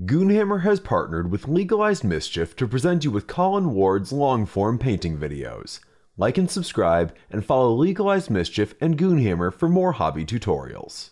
Goonhammer has partnered with Legalized Mischief to present you with Colin Ward's long-form painting videos. Like and subscribe, and follow Legalized Mischief and Goonhammer for more hobby tutorials.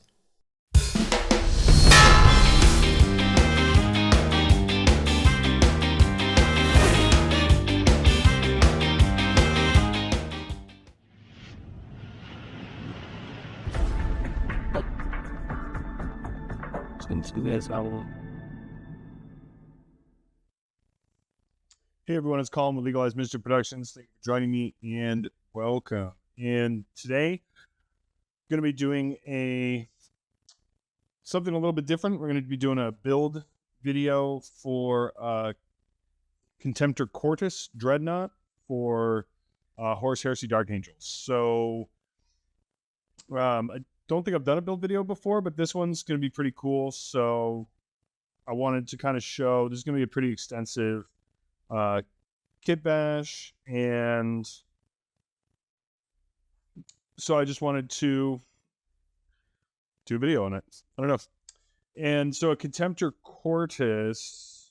Hey everyone, it's Colin with Legalized Mischief Productions. Thank you for joining me and welcome. And today, I'm going to be doing something a little bit different. We're going to be doing a build video for Contemptor Cortus Dreadnought for Horus Heresy Dark Angels. So, I don't think I've done a build video before, but this one's going to be pretty cool. So, I wanted to kind of show, this is going to be a pretty extensive kitbash, and so I just wanted to do a video on it. I don't know. And so a Contemptor Cortus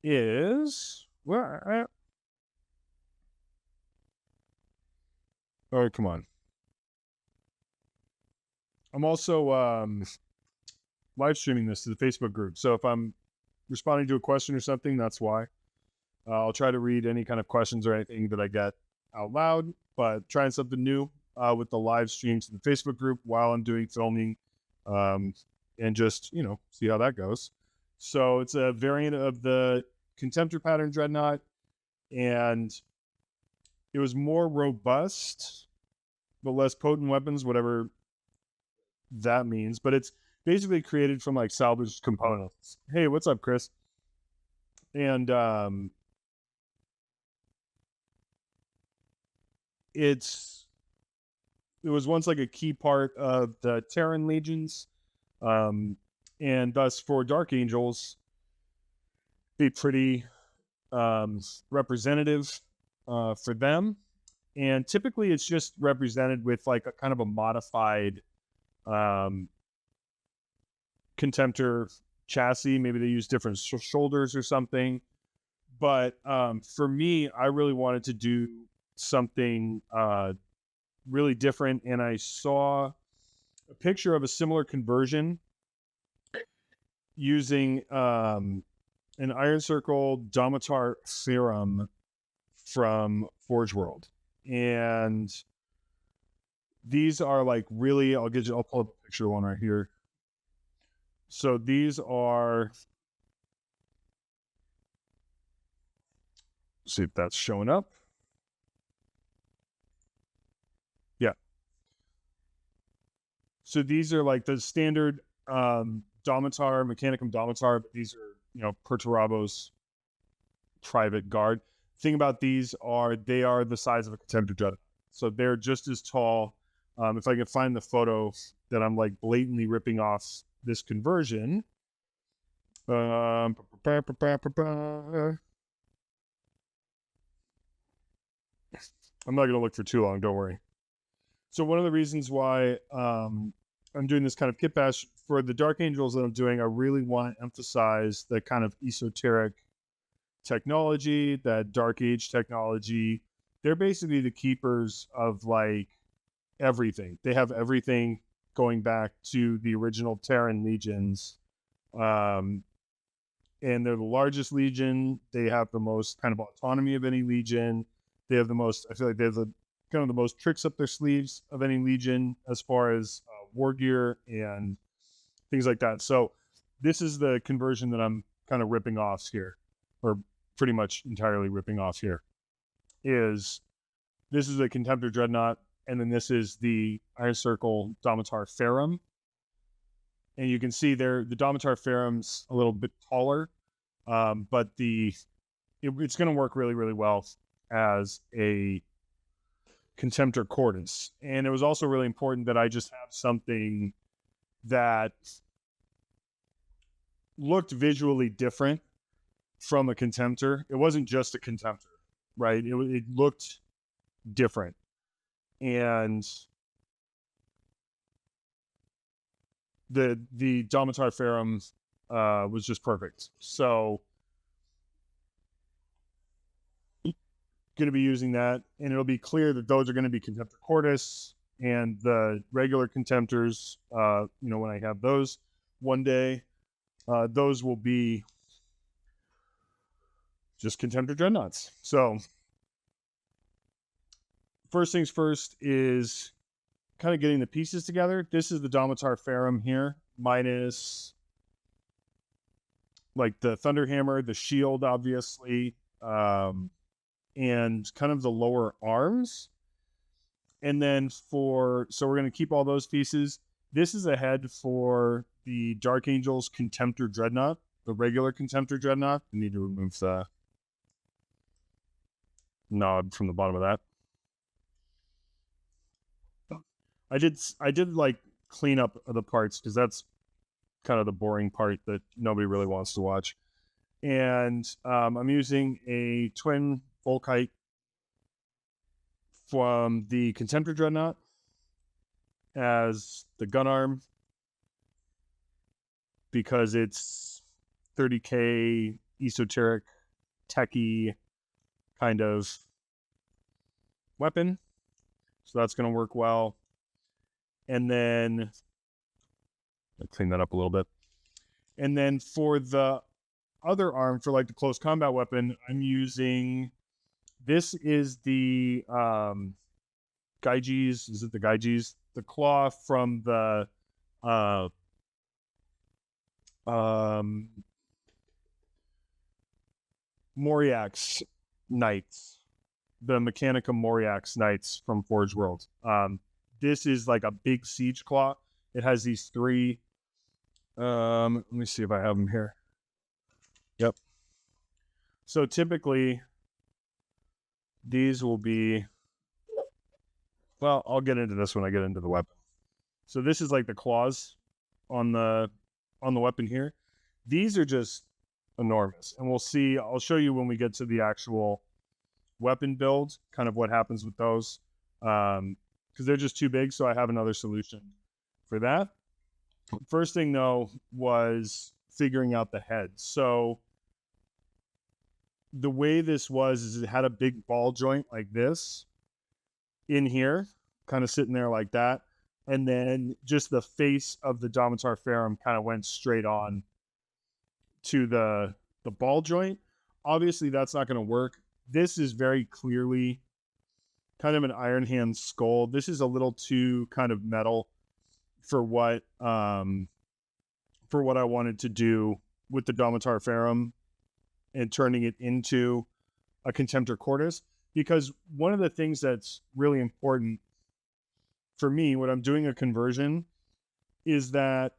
is oh, come on. I'm also live streaming this to the Facebook group. So if I'm responding to a question or something, that's why. I'll try to read any kind of questions or anything that I get out loud, but trying something new with the live streams to the Facebook group while I'm doing filming, and just, see how that goes. So it's a variant of the Contemptor pattern Dreadnought, and it was more robust, but less potent weapons, whatever that means. But it's basically created from like salvaged components. Hey, what's up, Chris? And it was once like a key part of the Terran legions, and thus for Dark Angels, be pretty representative for them. And typically, it's just represented with like a kind of a modified Contemptor chassis. Maybe they use different shoulders or something, but for me, I really wanted to do something really different, and I saw a picture of a similar conversion using an Iron Circle Domitar Serum from Forge World, and these are like really, I'll pull up a picture of one right here. So these are, see if that's showing up. Yeah. So these are like the standard Domitar, Mechanicum Domitar, but these are, Perturabo's private guard. The thing about these are they are the size of a Contemptor Dreadnought. So they're just as tall. If I can find the photo that I'm like blatantly ripping off this conversion. I'm not going to look for too long, don't worry. So one of the reasons why I'm doing this kind of kit bash for the Dark Angels that I'm doing, I really want to emphasize the kind of esoteric technology, that Dark Age technology. They're basically the keepers of like everything. They have everything going back to the original Terran legions. And they're the largest legion. They have the most kind of autonomy of any legion. They have the most, I feel like they have the kind of the most tricks up their sleeves of any legion as far as war gear and things like that. So this is the conversion that I'm kind of ripping off here, or pretty much entirely ripping off here. This is a Contemptor Dreadnought, and then this is the Iron Circle Domitar Ferrum. And you can see there, the Domitar Ferrum's a little bit taller, but it's going to work really, really well as a Contemptor Cortus. And it was also really important that I just have something that looked visually different from a Contemptor. It wasn't just a Contemptor, right? It looked different. And the Domitar Ferrum was just perfect. So going to be using that, and it'll be clear that those are going to be Contemptor Cortus, and the regular Contemptors, when I have those one day, those will be just Contemptor Dreadnoughts. So first things first is kind of getting the pieces together. This is the Domitar Ferrum here, minus like the Thunderhammer, the shield, obviously, and kind of the lower arms. And then so we're going to keep all those pieces. This is a head for the Dark Angels Contemptor Dreadnought, the regular Contemptor Dreadnought. I need to remove the knob from the bottom of that. I did like clean up the parts because that's kind of the boring part that nobody really wants to watch. And I'm using a twin Volkite from the Contemptor Dreadnought as the gun arm because it's 30k esoteric techie kind of weapon, so that's going to work well. And then I'll clean that up a little bit. And then for the other arm, for like the close combat weapon, I'm using, this is the Gaijis. Is it the Gaijis? The claw from the Moriax Knights, the Mechanica Moriax Knights from Forge World. This is like a big siege claw. It has these three. Let me see if I have them here. Yep. So typically, these will be. Well, I'll get into this when I get into the weapon. So this is like the claws on the weapon here. These are just enormous, and we'll see. I'll show you when we get to the actual weapon build, kind of what happens with those, because they're just too big. So I have another solution for that. First thing though was figuring out the head. So the way this was is it had a big ball joint like this in here, kind of sitting there like that, and then just the face of the Domitar Ferrum kind of went straight on to the ball joint. Obviously that's not going to work. This is very clearly kind of an Iron Hand skull. This is a little too kind of metal for what I wanted to do with the Domitar Ferrum and turning it into a Contemptor Cortus. Because one of the things that's really important for me when I'm doing a conversion is that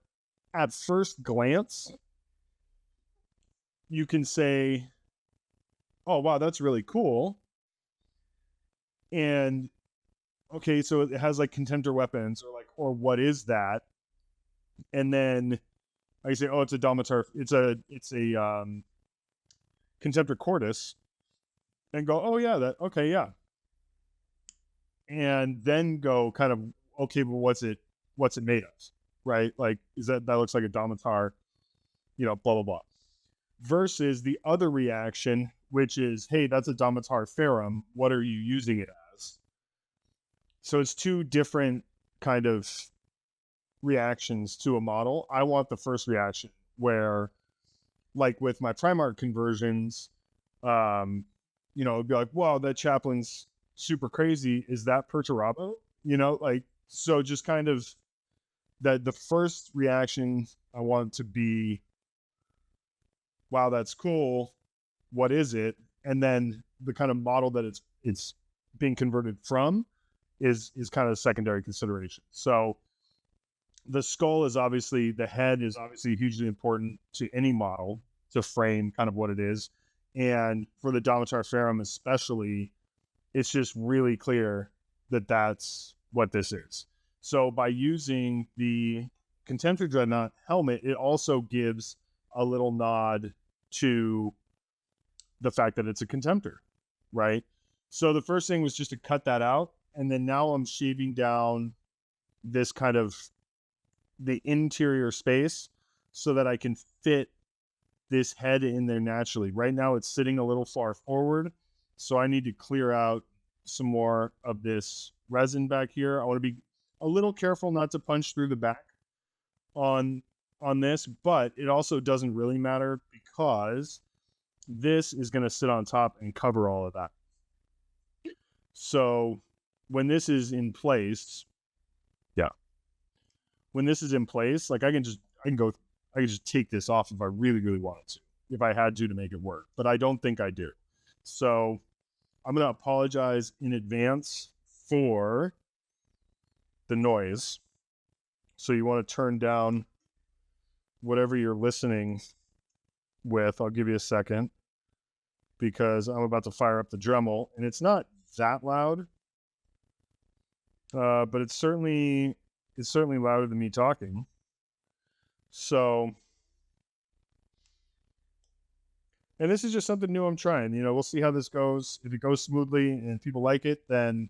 at first glance, you can say, oh, wow, that's really cool. And okay, so it has like Contemptor weapons, or what is that? And then I say, oh, it's a Domitar, it's a Contemptor Cortus, and go, oh yeah, okay, yeah. And then go kind of, okay, but what's it made of? Right? Like, is that looks like a Domitar, blah, blah, blah. Versus the other reaction, which is, hey, that's a Domitar Ferrum. What are you using it as? So it's two different kind of reactions to a model. I want the first reaction where, like with my Primarch conversions, it'd be like, wow, that chaplain's super crazy. Is that Perturabo? So just kind of that the first reaction I want to be, wow, that's cool. What is it? And then the kind of model that it's being converted from is kind of a secondary consideration. So the skull is obviously, the head is obviously hugely important to any model to frame kind of what it is. And for the Domitar Ferrum especially, it's just really clear that that's what this is. So by using the Contemptor Dreadnought helmet, it also gives a little nod to the fact that it's a Contemptor, right? So the first thing was just to cut that out. And then now I'm shaving down this kind of the interior space so that I can fit this head in there naturally. Right now it's sitting a little far forward, so I need to clear out some more of this resin back here. I want to be a little careful not to punch through the back on this, but it also doesn't really matter because this is going to sit on top and cover all of that. So when this is in place, when this is in place, like I can just take this off if I really, really wanted to, if I had to make it work, but I don't think I do. So I'm going to apologize in advance for the noise. So you want to turn down whatever you're listening with. I'll give you a second because I'm about to fire up the Dremel, and it's not that loud, but it's certainly louder than me talking. So, and this is just something new I'm trying. You know, we'll see how this goes. If it goes smoothly and people like it, then,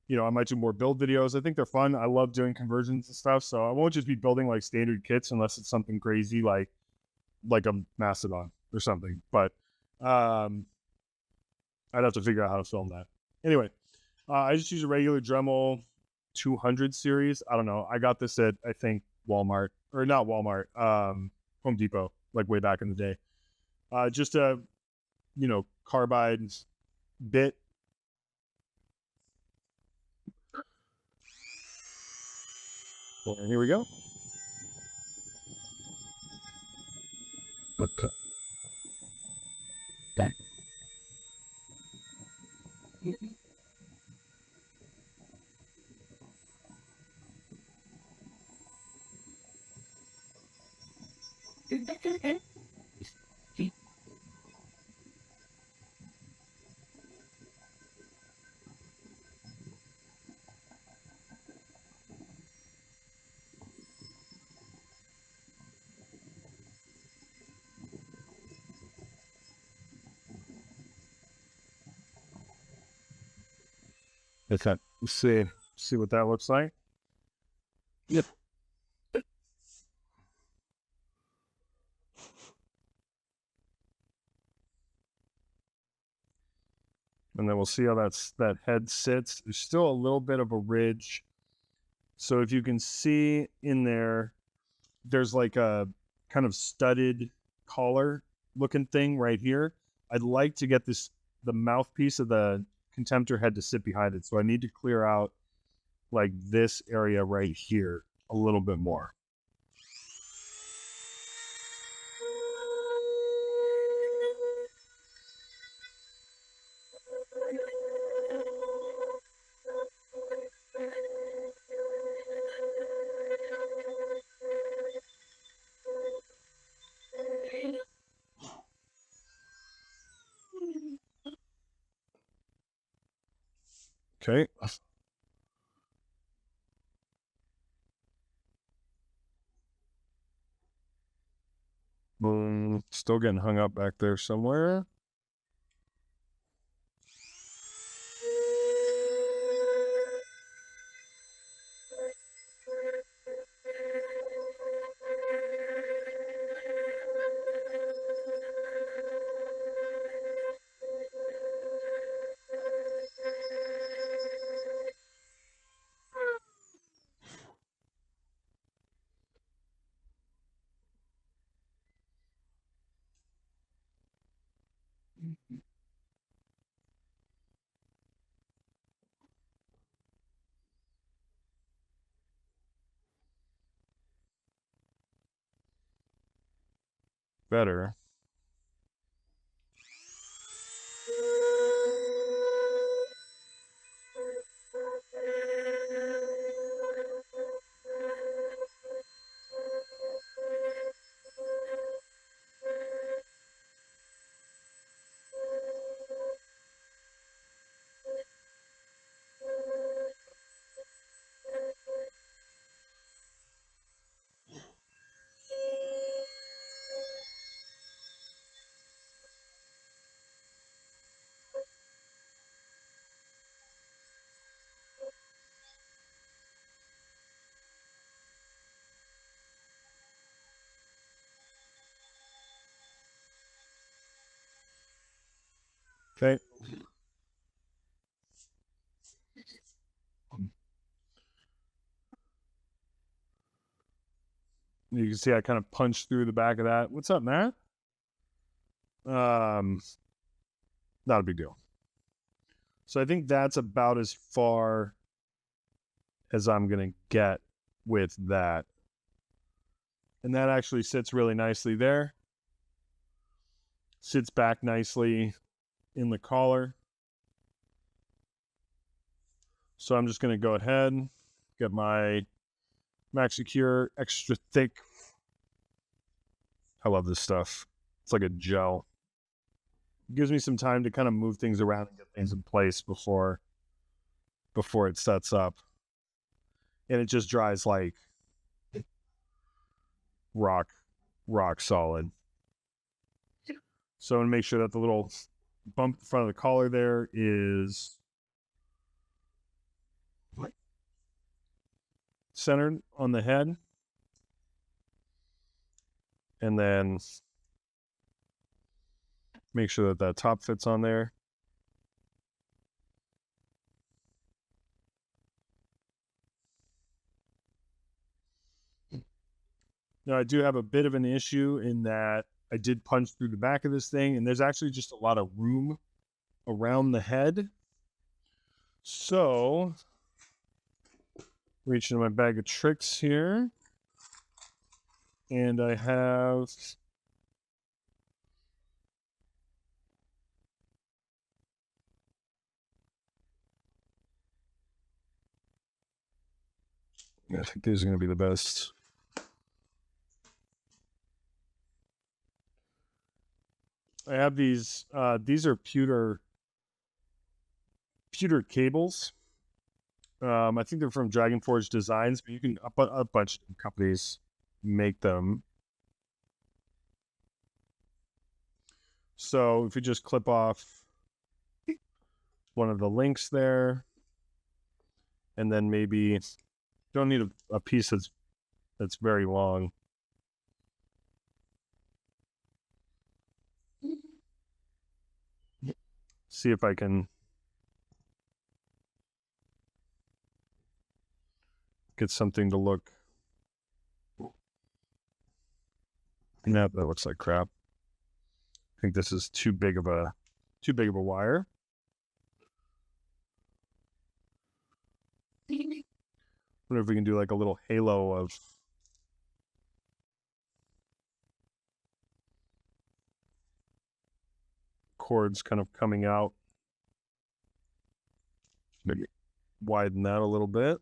you know, I might do more build videos. I think they're fun. I love doing conversions and stuff. So I won't just be building like standard kits unless it's something crazy like a Mastodon or something. But I'd have to figure out how to film that. Anyway, I just use a regular Dremel 200 series. I don't know. I got this at, I think, Walmart, or not Walmart, Home Depot, like way back in the day. Just a, you know, carbide bit. And here we go. Okay. Back. Okay. Let's see what that looks like. Yep. And then we'll see how that head sits. There's still a little bit of a ridge. So if you can see in there, there's like a kind of studded collar looking thing right here. I'd like to get the mouthpiece of the Contemptor head to sit behind it. So I need to clear out like this area right here a little bit more. Okay. Boom. Still getting hung up back there somewhere. Better. Okay. You can see I kind of punched through the back of that. What's up, Matt? Not a big deal. So I think that's about as far as I'm going to get with that. And that actually sits really nicely there. Sits back nicely in the collar. So I'm just going to go ahead, get my Max Secure extra thick. I love this stuff. It's like a gel. It gives me some time to kind of move things around and get things in place before it sets up. And it just dries like rock solid. So I'm going to make sure that the little bump in front of the collar there is centered on the head. And then make sure that that top fits on there. Now, I do have a bit of an issue in that I did punch through the back of this thing, and there's actually just a lot of room around the head. So, reach into my bag of tricks here. And I have I think these are going to be the best. I have these are pewter cables. I think they're from Dragon Forge Designs, but you can a bunch of companies make them. So if you just clip off one of the links there, and then maybe don't need a piece that's very long. See if I can get something to look. No, that looks like crap. I think this is too big of a wire. Wonder if we can do like a little halo of cords kind of coming out. Maybe widen that a little bit.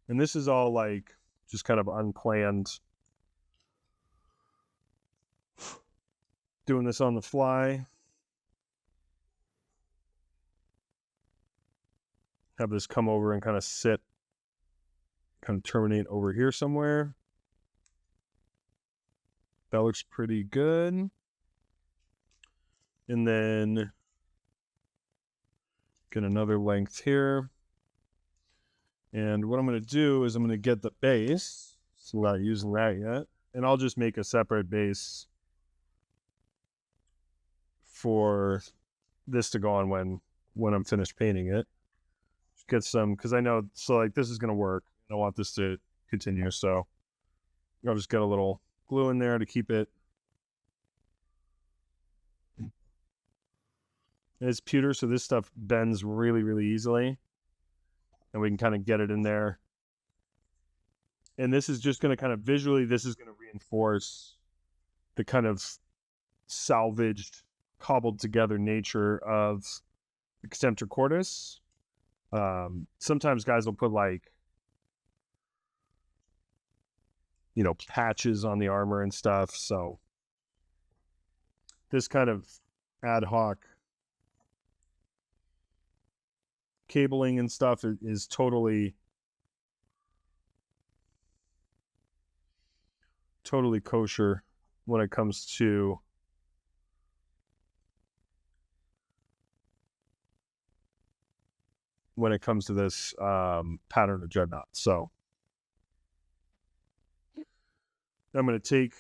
And this is all like just kind of unplanned. Doing this on the fly. Have this come over and kind of sit, kind of terminate over here somewhere. That looks pretty good. And then get another length here. And what I'm going to do is I'm going to get the base. So I'm not using that yet. And I'll just make a separate base for this to go on when I'm finished painting it. Just get some, because I know, so like this is going to work. I want this to continue. So I'll just get a little glue in there to keep it. And it's pewter, so this stuff bends really, really easily. And we can kind of get it in there. And this is just going to kind of visually, this is going to reinforce the kind of salvaged, cobbled together nature of the Contemptor Cortus. Sometimes guys will put like, you know, patches on the armor and stuff. So this kind of ad hoc cabling and stuff is totally kosher when it comes to this pattern of Dreadnought. So I'm going to take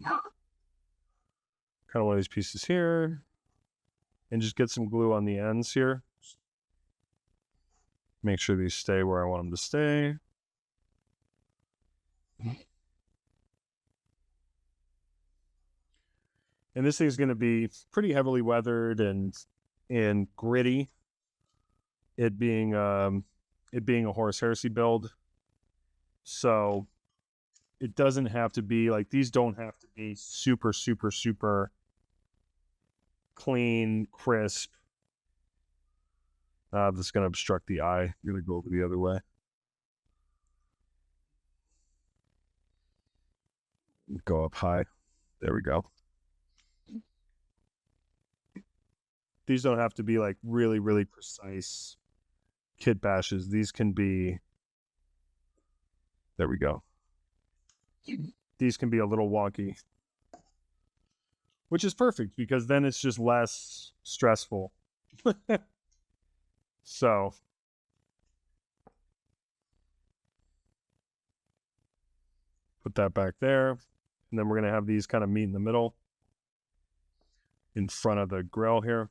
kind of one of these pieces here, and just get some glue on the ends here. Make sure these stay where I want them to stay. And this thing's going to be pretty heavily weathered and gritty. It being a Horus Heresy build, so it doesn't have to be like, these don't have to be super clean, crisp. This is going to obstruct the eye. I'm going to go over the other way. Go up high. There we go. These don't have to be like really precise kit bashes. These can be, there we go. These can be a little wonky, which is perfect because then it's just less stressful. So put that back there, and then we're going to have these kind of meet in the middle in front of the grill here.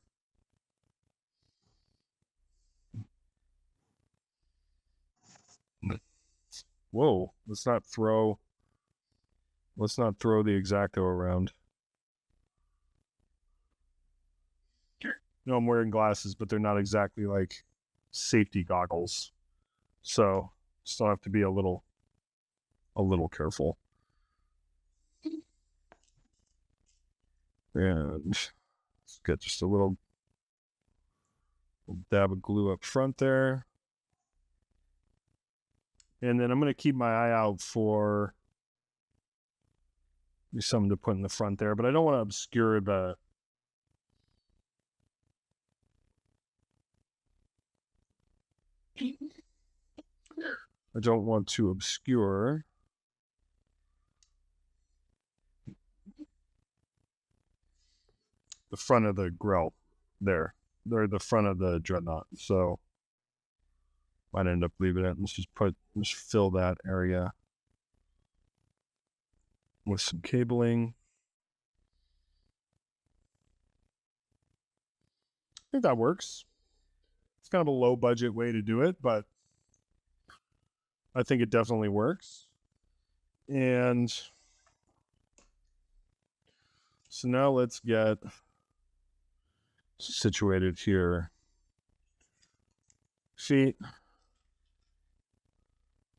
Whoa, let's not throw the X-Acto around. No, I'm wearing glasses, but they're not exactly like safety goggles. So still have to be a little careful. And let's get just a little dab of glue up front there. And then I'm going to keep my eye out for something to put in the front there, but I don't want to obscure the front of the grill there. They're the front of the Dreadnought. So might end up leaving it. Let's just fill that area with some cabling. I think that works. It's kind of a low budget way to do it, but I think it definitely works. And so now let's get situated here. Feet,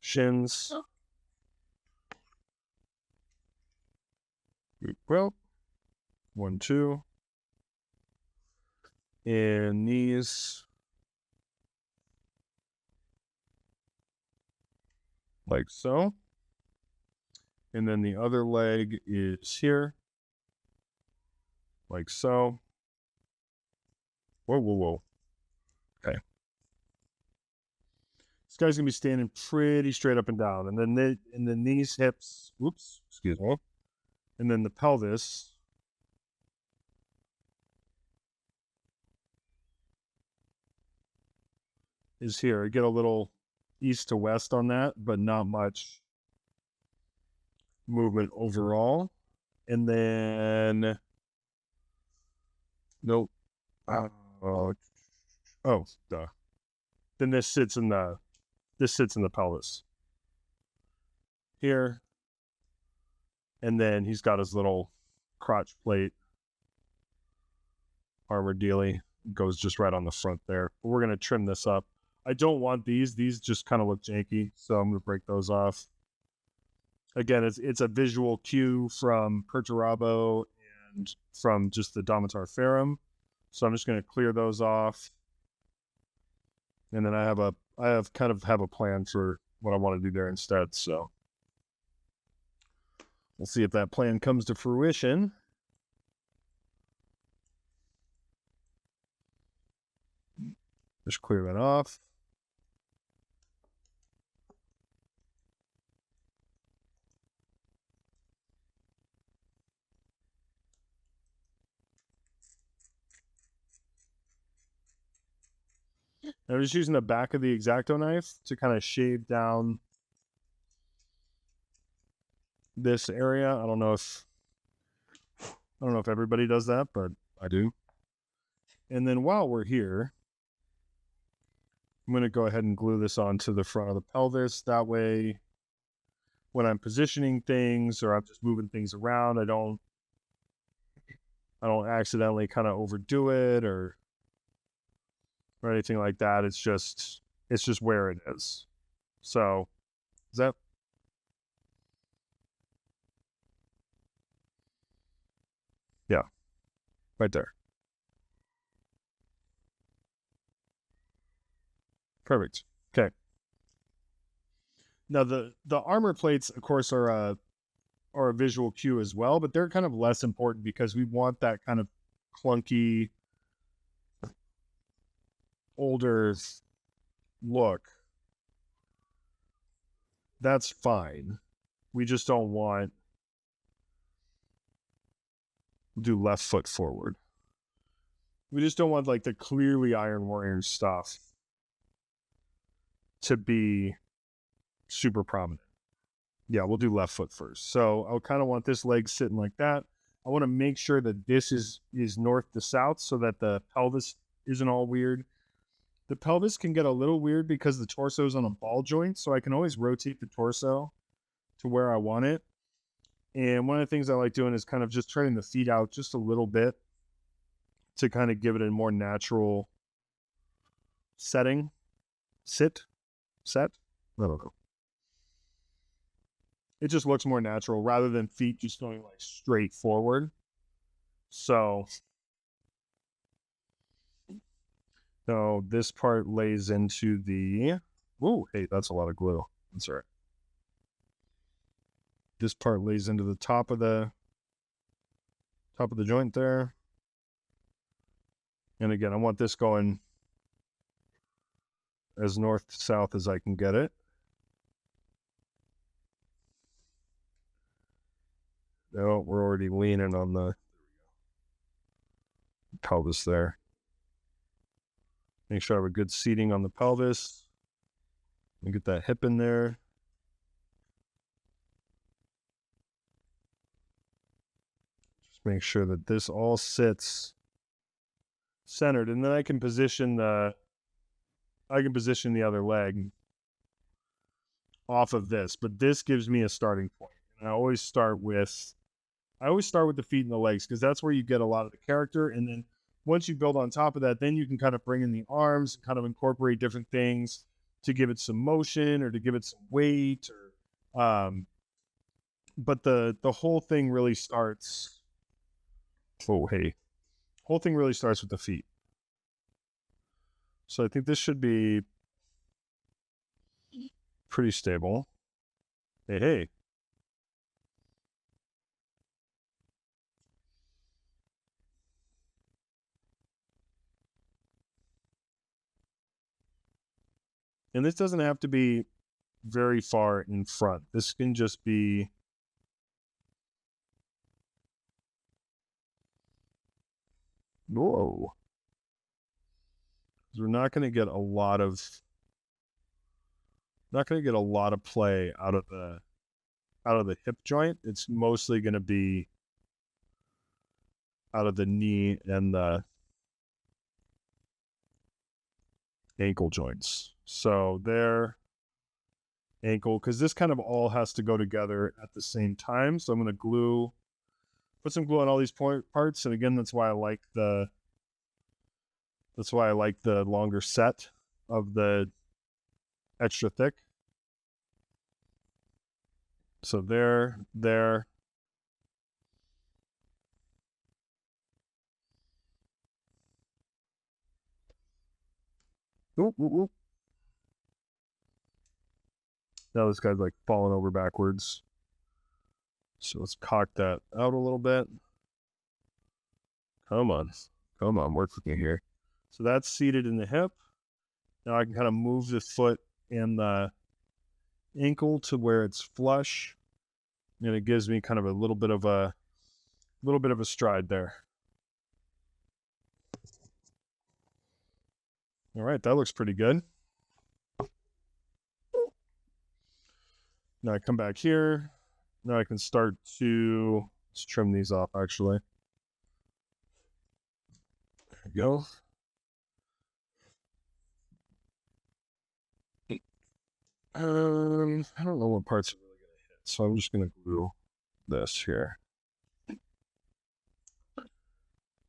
shins. Well, 1, 2. And knees. Like so. And then the other leg is here. Like so. Whoa. Okay. This guy's gonna be standing pretty straight up and down. And then the knees, hips, whoops, excuse me. And then the pelvis is here. Get a little east to west on that, but not much movement overall. And then nope. Duh. Then this sits in the pelvis here. And then he's got his little crotch plate armor dealy. Goes just right on the front there. But we're going to trim this up. I don't want these. These just kind of look janky, so I'm going to break those off. Again, it's a visual cue from Perturabo and from just the Domitar Ferrum. So I'm just going to clear those off. And then I have a plan for what I want to do there instead. So we'll see if that plan comes to fruition. Just clear that off. I'm just using the back of the X-Acto knife to kind of shave down this area. I don't know if everybody does that, but I do. And then while we're here, I'm going to go ahead and glue this onto the front of the pelvis. That way, when I'm positioning things or I'm just moving things around, I don't accidentally kind of overdo it or anything like that. It's just where it is. So, is that? Yeah, right there. Perfect. Okay. Now the armor plates, of course, are a visual cue as well, but they're kind of less important because we want that kind of clunky, older look. That's fine. We just don't want. We'll do left foot forward. We just don't want like the clearly Iron Warrior stuff to be super prominent. Yeah, we'll do left foot first. So I'll kind of want this leg sitting like that. I want to make sure that this is north to south so that the pelvis isn't all weird. The pelvis can get a little weird because the torso is on a ball joint, so I can always rotate the torso to where I want it. And one of the things I like doing is kind of just turning the feet out just a little bit to kind of give it a more natural setting. Set? I don't know. It just looks more natural rather than feet just going like straight forward. So this part lays into the, ooh, hey, that's a lot of glue. That's all right. This part lays into the top of the joint there. And again, I want this going as north to south as I can get it. No, we're already leaning on the pelvis there. Make sure I have a good seating on the pelvis. And get that hip in there. Just make sure that this all sits centered, and then I can position the other leg off of this. But this gives me a starting point. And I always start with the feet and the legs because that's where you get a lot of the character. And then once you build on top of that, then you can kind of bring in the arms and kind of incorporate different things to give it some motion or to give it some weight. But the whole thing really starts. Oh, hey. Whole thing really starts with the feet. So I think this should be pretty stable. Hey. And this doesn't have to be very far in front. This can just be whoa. We're not going to get a lot of play out of the hip joint. It's mostly going to be out of the knee and the ankle joints. So there, ankle, because this kind of all has to go together at the same time. So I'm going to put some glue on all these parts. And again, that's why I like the longer set of the extra thick. So there. Ooh. Now this guy's like falling over backwards. So let's cock that out a little bit. Come on, work with me here. So that's seated in the hip. Now I can kind of move the foot and the ankle to where it's flush. And it gives me kind of a little bit of a stride there. All right, that looks pretty good. Now I come back here. Now I can start to, let's trim these off actually. There we go. I don't know what parts are really going to hit, so I'm just going to glue this here.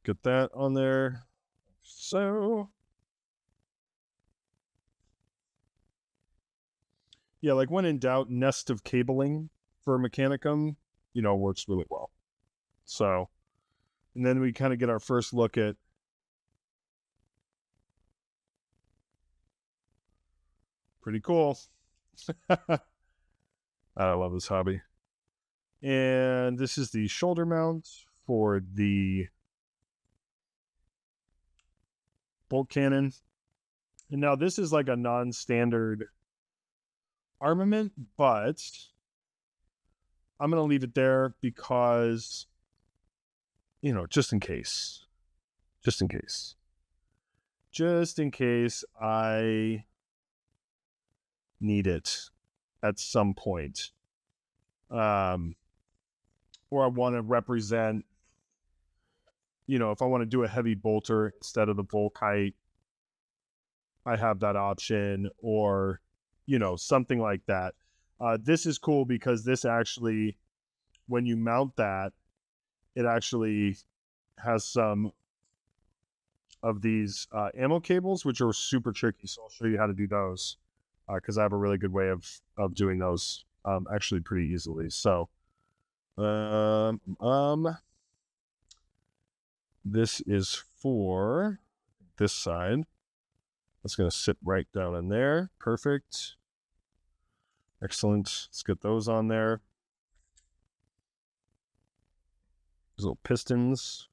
Get that on there. So, yeah, like when in doubt, nest of cabling for Mechanicum, works really well. So, and then we kind of get our first look at pretty cool. I love this hobby. And this is the shoulder mount for the bolt cannon. And now this is like a non-standard armament, but I'm going to leave it there because, just in case I need it at some point. Or I want to represent, if I want to do a heavy bolter instead of the bolt kite, I have that option, or, something like that. This is cool because this actually, when you mount that, it actually has some of these ammo cables, which are super tricky. So I'll show you how to do those because I have a really good way of doing those actually pretty easily. So, this is for this side. That's going to sit right down in there. Perfect. Excellent. Let's get those on there. These little pistons.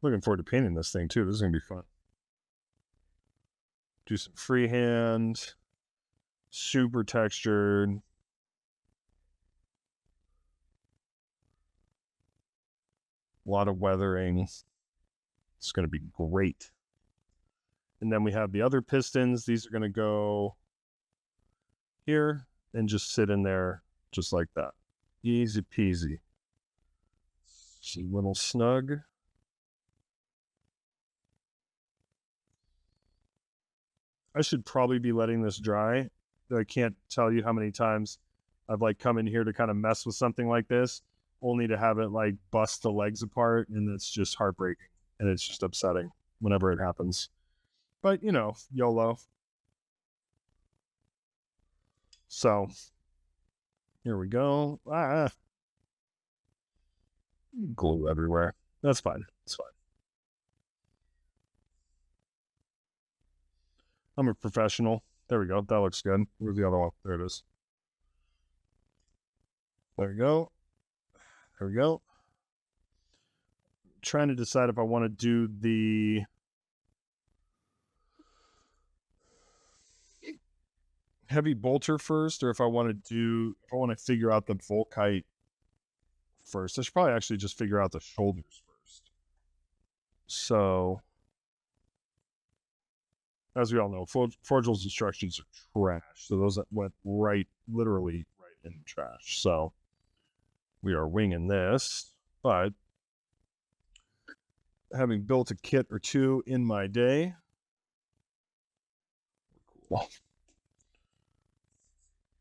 Looking forward to painting this thing too. This is going to be fun. Do some freehand. Super textured. A lot of weathering. It's going to be great. And then we have the other pistons. These are going to go here and just sit in there just like that. Easy peasy. It's a little snug. I should probably be letting this dry. I can't tell you how many times I've come in here to kind of mess with something like this, only to have it bust the legs apart, and it's just heartbreaking, and it's just upsetting whenever it happens. But, YOLO. So, here we go. Glue everywhere. That's fine. It's fine. I'm a professional. There we go. That looks good. Where's the other one? There it is. There we go. There we go. Trying to decide if I want to do the heavy bolter first, or if I want to figure out the bolt kite first. I should probably actually just figure out the shoulders first. So, as we all know, Forgel's instructions are trash. So those went literally right in the trash. So we are winging this, but having built a kit or two in my day, cool.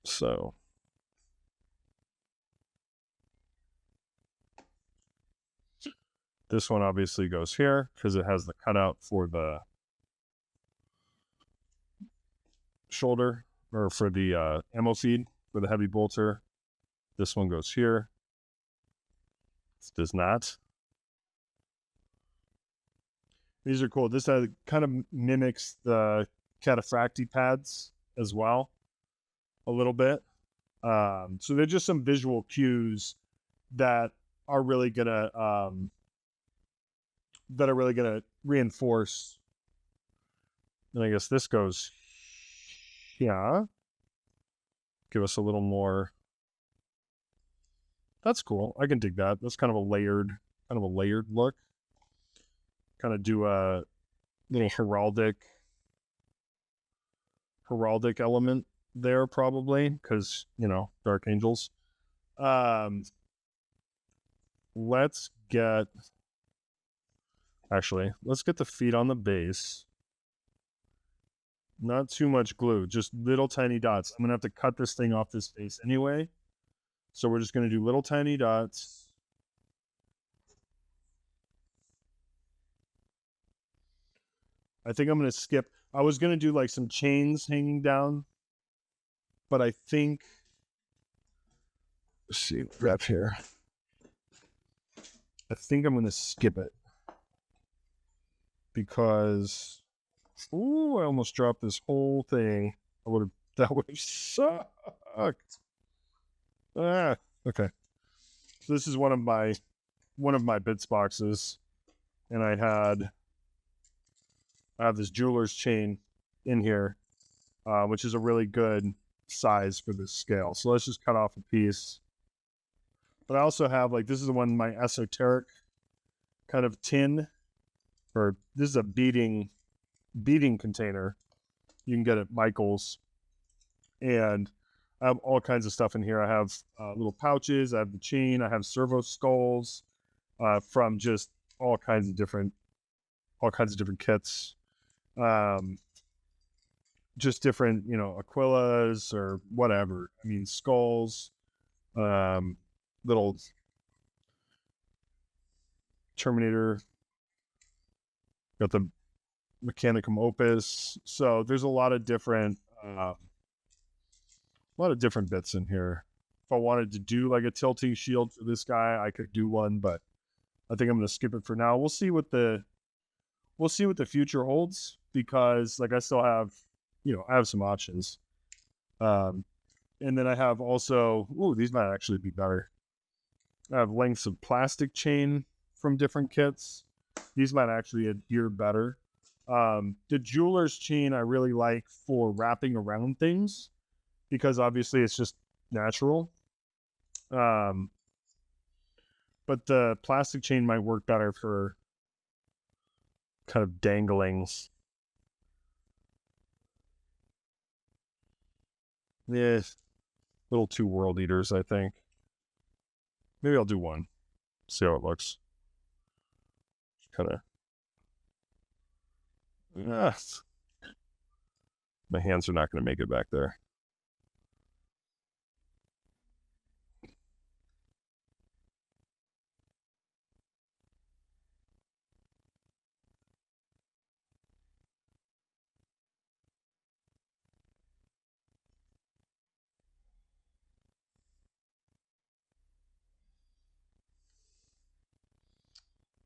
So this one obviously goes here because it has the cutout for the shoulder, or for the ammo feed for the heavy bolter. This one goes here. This does not. These are cool. This kind of mimics the cataphracti pads as well a little bit. So they're just some visual cues that are really gonna reinforce. And I guess this goes here. Give us a little more. That's cool. I can dig that. That's kind of a layered look. Kind of do a little heraldic element there, probably, because Dark Angels. Let's get, actually, let's get the feet on the base. Not too much glue, just little tiny dots. I'm going to have to cut this thing off this face anyway. So we're just going to do little tiny dots. I think I'm going to skip. I was going to do like some chains hanging down, but I think, let's see, grab here. I think I'm going to skip it because, ooh, I almost dropped this whole thing. That would have sucked. Ah, okay. So this is one of my bits boxes, and I have this jeweler's chain in here, which is a really good size for this scale. So let's just cut off a piece. But I also have, like, this is the one, my esoteric kind of tin, or this is a beading container you can get at Michael's. And I have all kinds of stuff in here. I have little pouches, I have the chain, I have servo skulls from just all kinds of different kits. Just different, Aquillas or whatever. I mean, skulls, little Terminator, got the Mechanicum Opus. So there's a lot of different bits in here. If I wanted to do like a tilting shield for this guy, I could do one, but I think I'm going to skip it for now. We'll see what the future holds, because like I still have, I have some options. And then I have also, these might actually be better. I have lengths of plastic chain from different kits. These might actually adhere better. The jeweler's chain I really like for wrapping around things, because obviously it's just natural. But the plastic chain might work better for kind of danglings. Yeah, little two world eaters, I think. Maybe I'll do one. See how it looks. Kind of. My hands are not going to make it back there.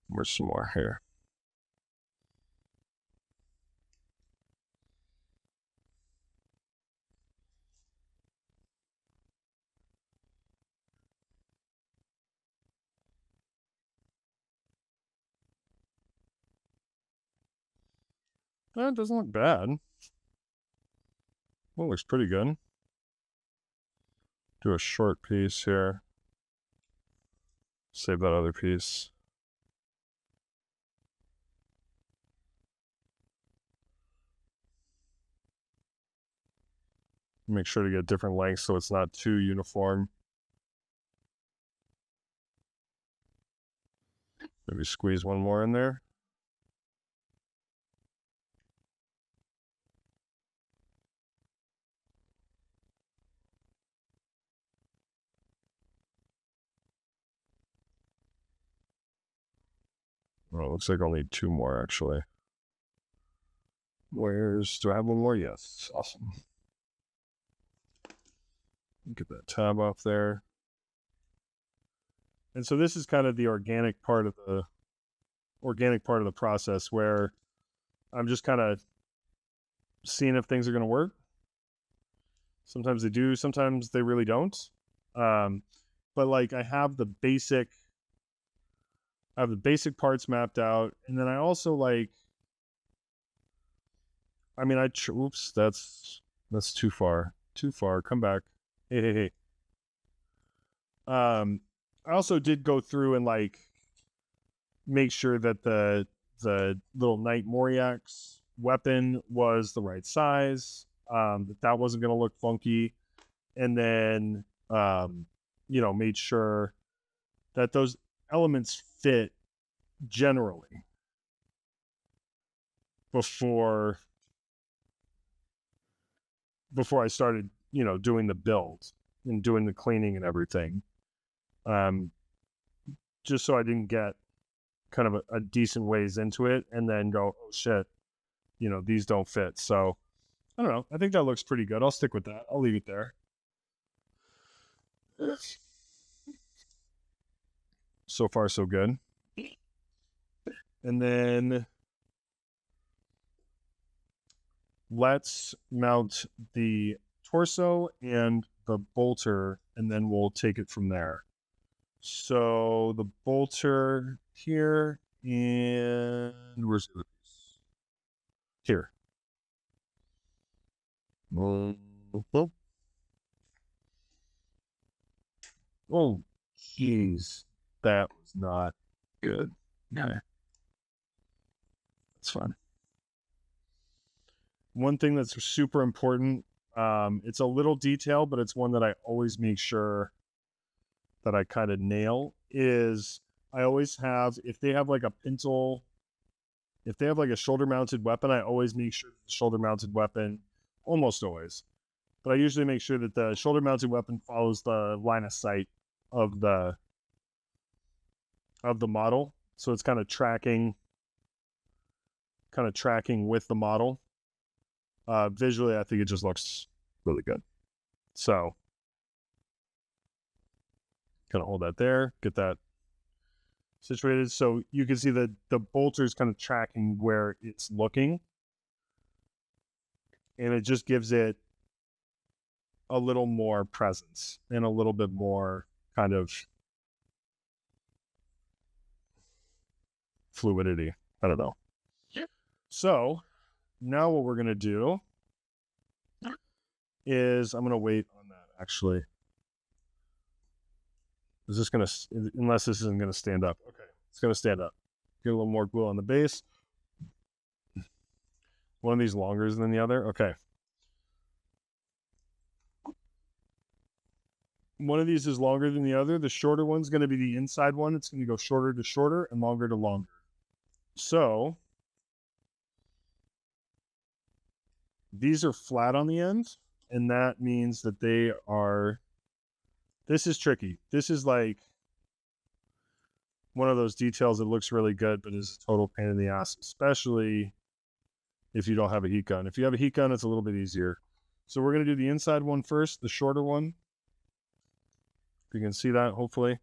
Where's some more here? That doesn't look bad. Well, it looks pretty good. Do a short piece here. Save that other piece. Make sure to get different lengths so it's not too uniform. Maybe squeeze one more in there. Oh, it looks like I'll need two more, actually. Do I have one more? Yes. Awesome. Get that tab off there. And so this is kind of the organic part of the process, where I'm just kind of seeing if things are going to work. Sometimes they do, sometimes they really don't. But like I have the basic parts mapped out, and then I also like, I mean, oops, that's too far. Come back. Hey. I also did go through and like make sure that the little Knight Moriak's weapon was the right size, that wasn't going to look funky, and then made sure that those elements fit generally before I started, doing the build and doing the cleaning and everything. Just so I didn't get kind of a decent ways into it and then go, oh shit, these don't fit. So I don't know. I think that looks pretty good. I'll stick with that. I'll leave it there. So far, so good. And then let's mount the torso and the bolter, and then we'll take it from there. So the bolter here, and where's the other piece? Here. Oh, jeez. That was not good. No. That's fine. One thing that's super important, it's a little detail, but it's one that I always make sure that I kind of nail, is I always have, if they have like a pintle, if they have like a shoulder-mounted weapon, I always make sure the shoulder-mounted weapon, almost always, but I usually make sure that the shoulder-mounted weapon follows the line of sight of the model, so it's kind of tracking with the model. Visually, I think it just looks really good. So, kind of hold that there, get that situated, so you can see that the bolter is kind of tracking where it's looking, and it just gives it a little more presence and a little bit more kind of fluidity. I don't know. So now what we're going to do is I'm going to wait on that, actually. Is this going to, unless this isn't going to stand up. Okay, it's going to stand up. Get a little more glue on the base. One of these longer than the other. Okay. One of these is longer than the other. The shorter one's going to be the inside one. It's going to go shorter to shorter and longer to longer. So these are flat on the end, and that means that they are, this is tricky. This is like one of those details that looks really good, but is a total pain in the ass, especially if you don't have a heat gun. If you have a heat gun, it's a little bit easier. So we're going to do the inside one first, the shorter one. If you can see that, hopefully.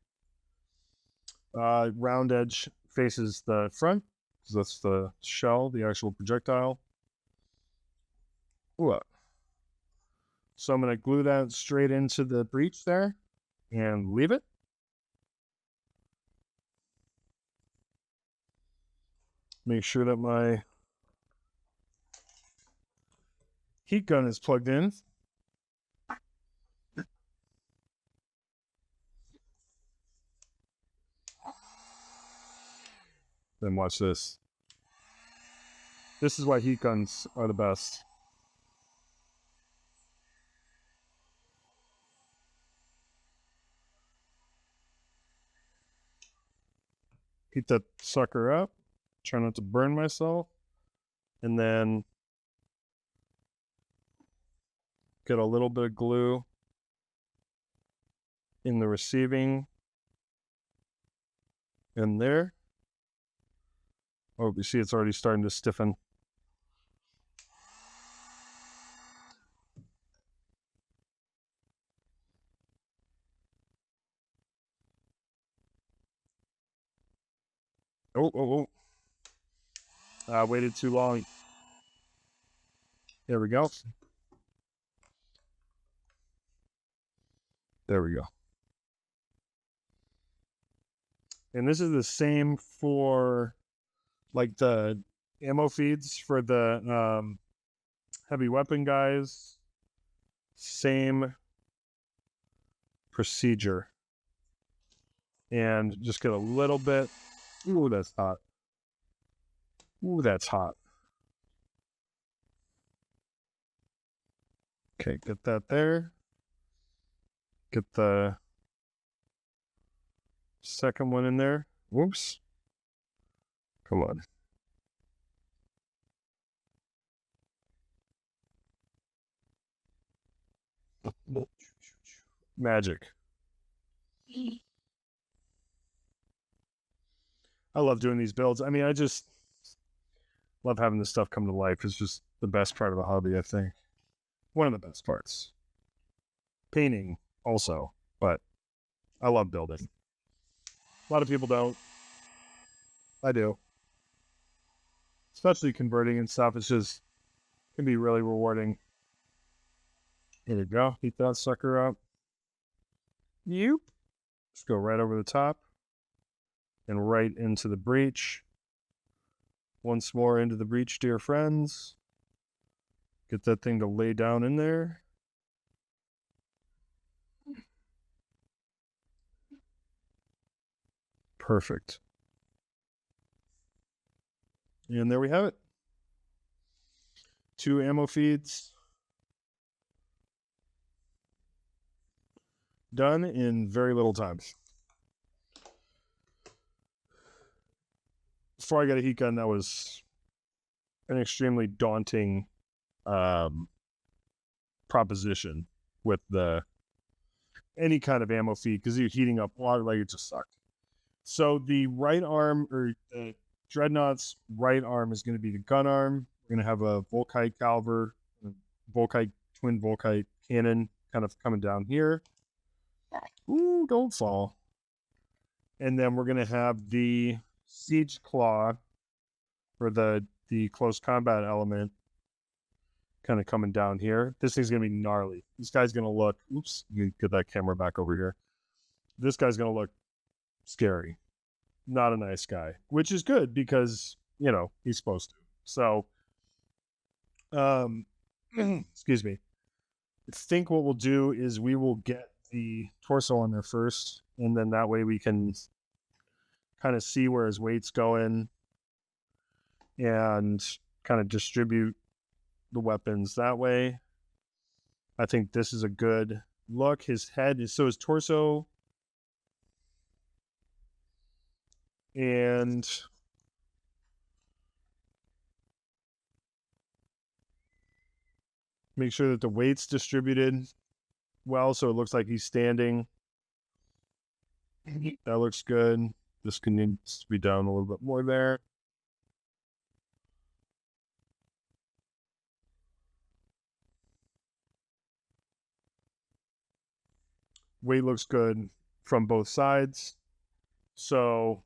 Round edge faces the front, because that's the shell, the actual projectile. Ooh. So I'm going to glue that straight into the breech there and leave it. Make sure that my heat gun is plugged in. Then watch this. This is why heat guns are the best. Heat that sucker up. Try not to burn myself. And then get a little bit of glue in the receiving in there. Oh, you see it's already starting to stiffen. Oh. Waited too long. There we go. There we go. And this is the same for like the ammo feeds for the heavy weapon guys. Same procedure. And just get a little bit. Ooh, that's hot. Ooh, that's hot. Okay, get that there. Get the Second one in there. Whoops. Come on. Magic. I love doing these builds. I mean, I just love having this stuff come to life. It's just the best part of the hobby, I think. One of the best parts. Painting also, but I love building. A lot of people don't. I do. Especially converting and stuff. It's just can be really rewarding. There we go. Heat that sucker up. Yep. Just go right over the top and right into the breach. Once more into the breach, dear friends. Get that thing to lay down in there. Perfect. And there we have it. 2 ammo feeds. Done in very little time. Before I got a heat gun, that was an extremely daunting proposition with any kind of ammo feed, because you're heating up water, like it just sucked. So the right arm, or the Dreadnought's right arm, is going to be the gun arm. We're going to have a Volkite caliber, twin Volkite cannon kind of coming down here. Ooh, don't fall. And then we're going to have the siege claw, or the close combat element, kind of coming down here. This thing's going to be gnarly. This guy's going to look, oops, you get that camera back over here. This guy's going to look scary. Not a nice guy, which is good because, you know, he's supposed to. So, excuse me. I think what we'll do is we will get the torso on there first, and then that way we can kind of see where his weight's going and kind of distribute the weapons that way. I think this is a good look. His head is, so his torso and make sure that the weight's distributed well, so it looks like he's standing. That looks good. This can need to be down a little bit more there. Weight looks good from both sides. So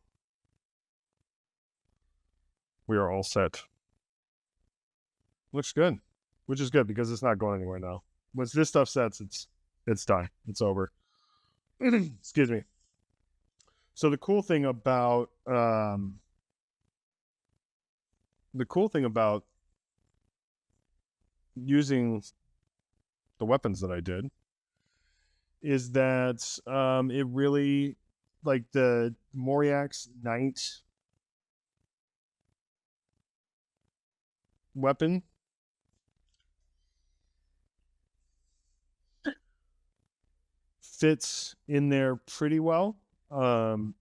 we are all set. Looks good, which is good because it's not going anywhere now. Once this stuff sets, it's done. It's over. Excuse me. So the cool thing about using the weapons that I did is that it really, like the Moriak's Knight weapon, fits in there pretty well.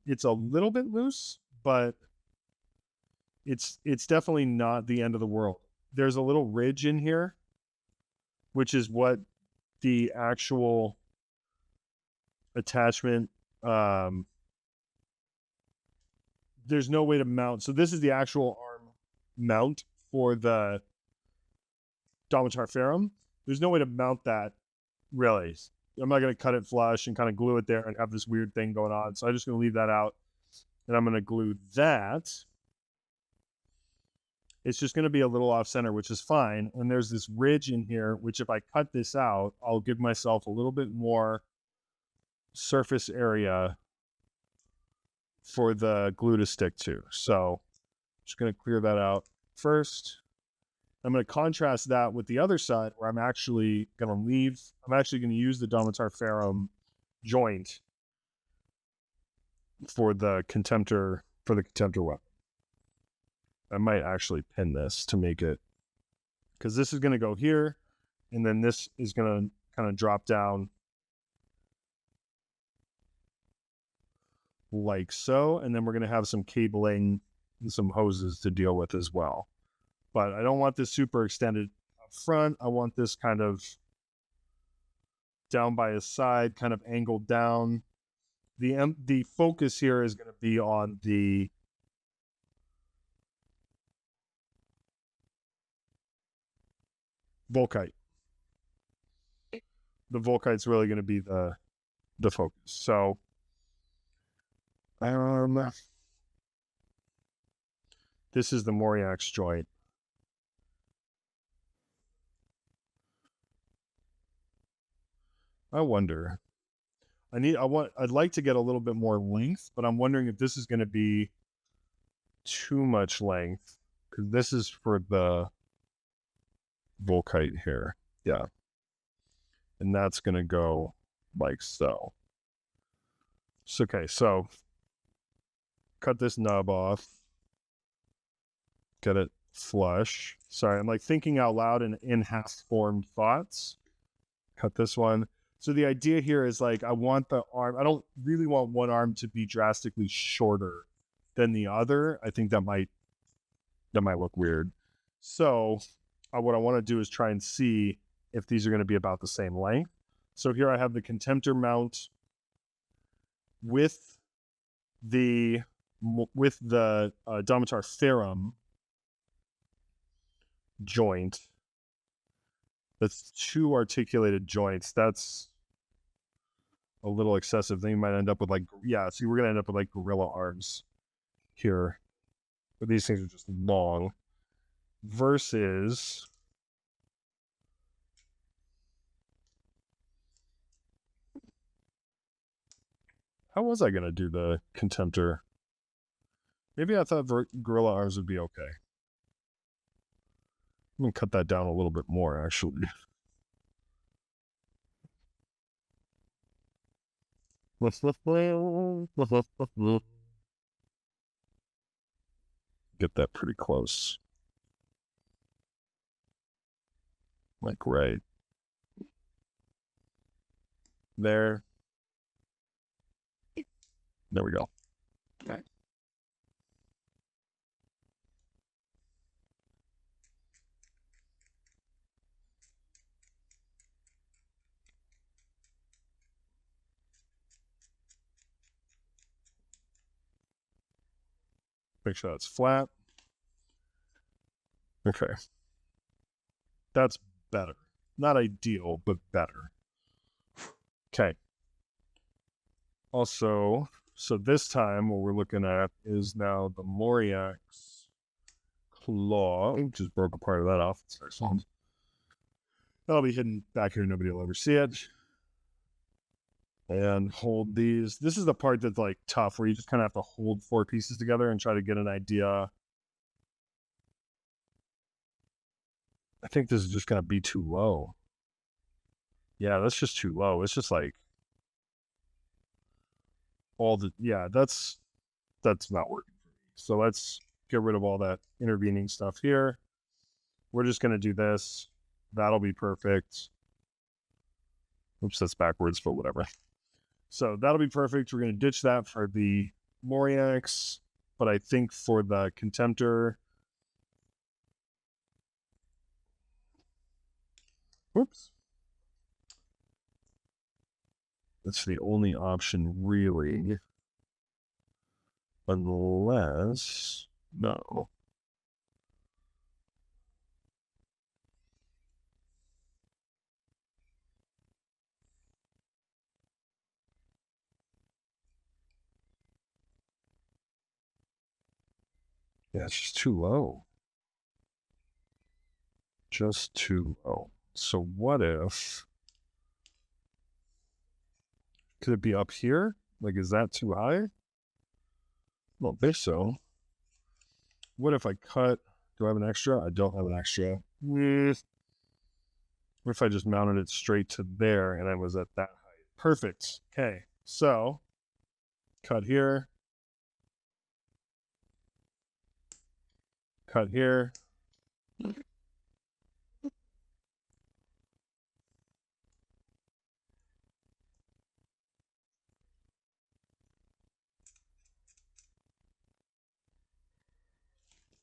It's a little bit loose, but it's definitely not the end of the world. There's a little ridge in here, which is what the actual attachment, there's no way to mount. So this is the actual arm mount for the Domitar Ferrum. There's no way to mount that, really. I'm not going to cut it flush and kind of glue it there and have this weird thing going on. So I'm just going to leave that out. And I'm going to glue that. It's just going to be a little off center, which is fine. And there's this ridge in here, which if I cut this out, I'll give myself a little bit more surface area for the glue to stick to. So just going to clear that out first. I'm going to contrast that with the other side where I'm actually going to use the Domitar Ferrum joint for the Contemptor weapon. I might actually pin this to make it, because this is going to go here, and then this is going to kind of drop down like so. And then we're going to have some cabling and some hoses to deal with as well. But I don't want this super extended up front. I want this kind of down by his side, kind of angled down. The focus here is going to be on the Volkite. The Volkite's really going to be the focus. So this is the Moriax joint. I wonder. I'd like to get a little bit more length, but I'm wondering if this is going to be too much length, because this is for the Volkite here. Yeah. And that's going to go like so. Okay, so cut this nub off. Get it flush. Sorry, I'm like thinking out loud in half-formed thoughts. Cut this one. So the idea here is like, I want the arm, I don't really want one arm to be drastically shorter than the other. I think that might look weird. So what I want to do is try and see if these are going to be about the same length. So here I have the Contemptor mount with the Domitar Ferrum joint. That's 2 articulated joints. That's a little excessive. Then you might end up with like, yeah, see, we're going to end up with like gorilla arms here. But these things are just long. Versus how was I going to do the Contemptor? Maybe I thought gorilla arms would be okay. I'm going to cut that down a little bit more, actually. Get that pretty close. Like right there. There we go. Okay. Make sure that's flat. Okay. That's better. Not ideal, but better. Okay. Also, so this time what we're looking at is now the Moriax claw. Just broke a part of that off. That'll be hidden back here. Nobody will ever see it. And hold these. This is the part that's like tough, where you just kind of have to hold 4 pieces together and try to get an idea. I think this is just going to be too low. Yeah, that's just too low. It's just like that's not working for me. So let's get rid of all that intervening stuff here. We're just going to do this. That'll be perfect. Oops, that's backwards, but whatever. So that'll be perfect. We're going to ditch that for the Moriax, but I think for the Contemptor, whoops, that's the only option really, unless, no. Yeah, it's just too low. Just too low. So what if, could it be up here? Like, is that too high? I don't think so. What if I cut, do I have an extra? I don't have an extra. What if I just mounted it straight to there and I was at that height? Perfect. Okay, so cut here. Cut here.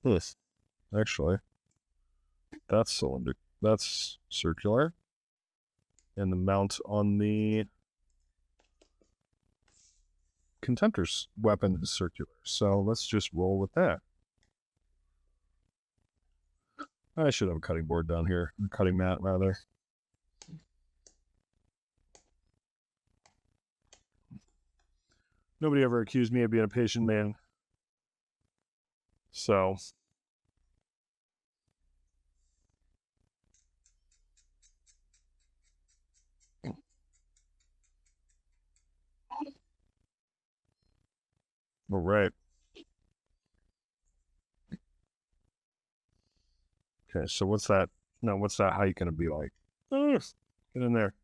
Yes. Actually, that's cylinder. That's circular. And the mount on the Contemptor's weapon is circular. So let's just roll with that. I should have a cutting board down here. A cutting mat, rather. Nobody ever accused me of being a patient man. So... all right. Okay, so what's that? No, what's that height going to be like? Get in there.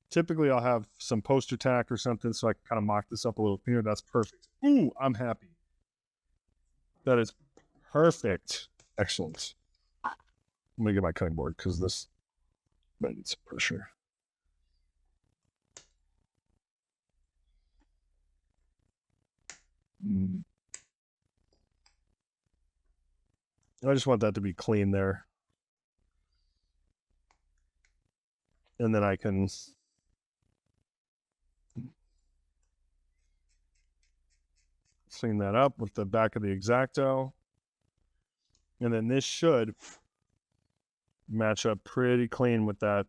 Typically, I'll have some poster tack or something so I can kind of mock this up a little cleaner. That's perfect. Ooh, I'm happy. That is perfect. Excellent. I'm going to get my cutting board because this might need some pressure. I just want that to be clean there. And then I can clean that up with the back of the X-Acto. And then this should match up pretty clean with that.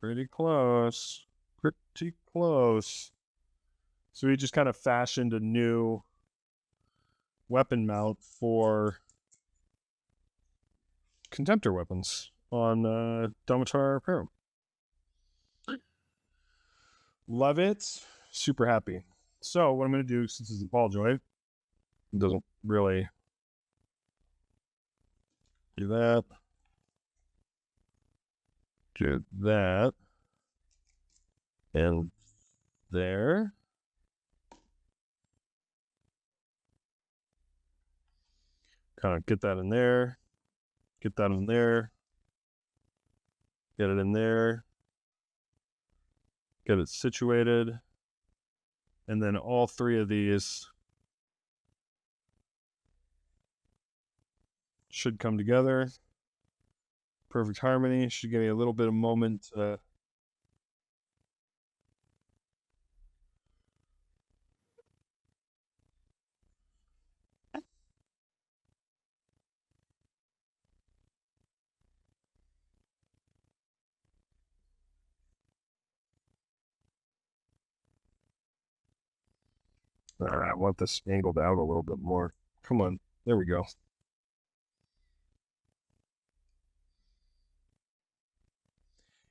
Pretty close. Pretty close. So we just kind of fashioned a new weapon mount for Contemptor weapons on Domitar Param. Love it. Super happy. So what I'm going to do, since it's a ball joint, it doesn't really do that. Do that. And there. Kind of get that in there. Get that in there. Get it in there. Get it situated. And then all three of these should come together. Perfect harmony. Should give me a little bit of moment. All right, I want this angled out a little bit more. Come on. There we go.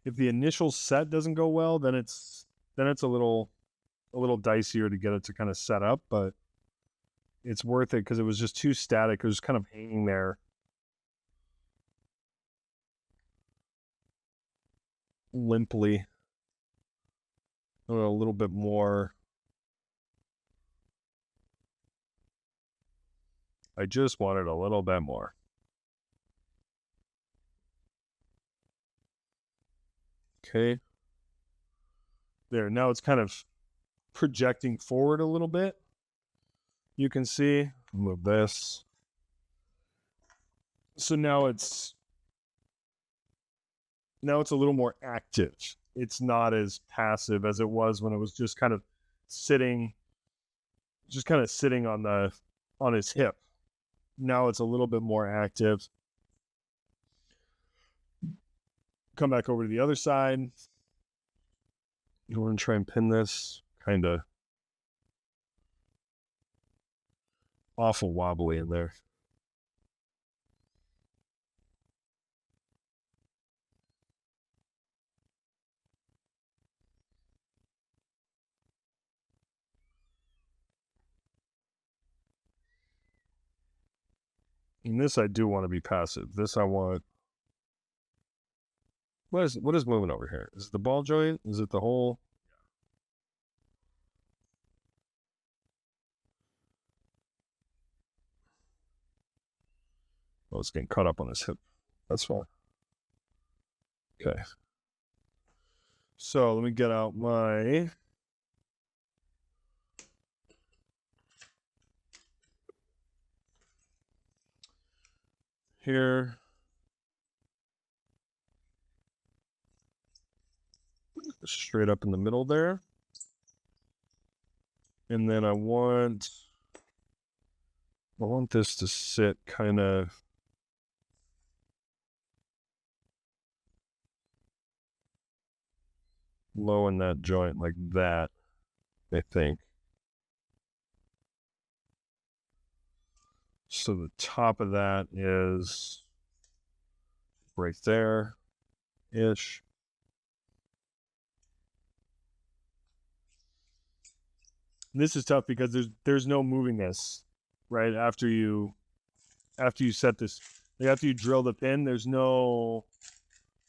If the initial set doesn't go well, then it's a little dicier to get it to kind of set up, but it's worth it because it was just too static. It was kind of hanging there. Limply. A little bit more. I just wanted a little bit more. Okay. There. Now it's kind of projecting forward a little bit. You can see. Move this. So now it's a little more active. It's not as passive as it was when it was just kind of sitting on his hip. Now it's a little bit more active. Come back over to the other side. You want to try and pin this. Kind of awful wobbly in there. And this I do want to be passive. This I want. What is moving over here? Is it the ball joint? Is it the whole? Oh, it's getting caught up on his hip. That's fine. Okay. So let me get out my here. Straight up in the middle there. And then I want this to sit kind of low in that joint like that, I think. So the top of that is right there-ish. This is tough because there's no moving this, right? After you set this, like after you drill the pin, there's no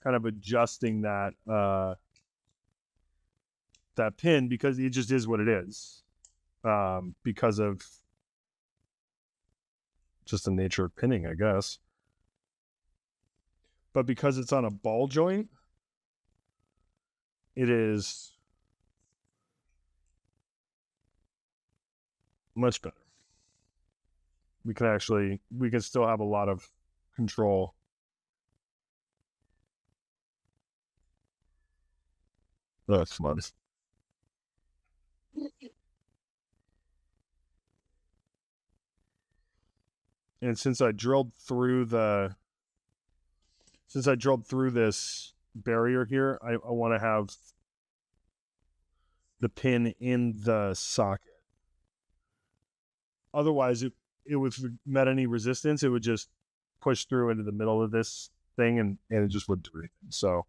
kind of adjusting that that pin because it just is what it is, because of just the nature of pinning, I guess. But because it's on a ball joint, it is much better. We can still have a lot of control. That's fun. And since I drilled through this barrier here, I want to have the pin in the socket. Otherwise, it would met any resistance, it would just push through into the middle of this thing and it just wouldn't do anything. So,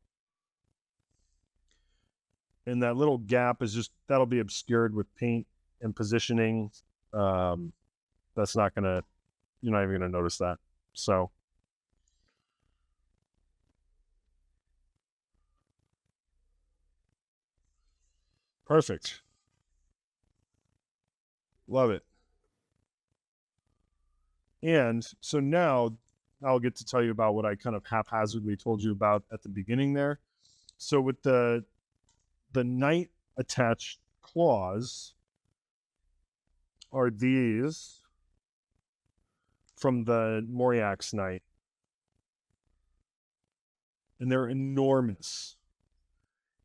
and that little gap is just, that'll be obscured with paint and positioning. That's not gonna, you're not even gonna notice that. So, perfect. Love it. And so now I'll get to tell you about what I kind of haphazardly told you about at the beginning there. So with the knight attached claws are these from the Moriak's knight. And they're enormous.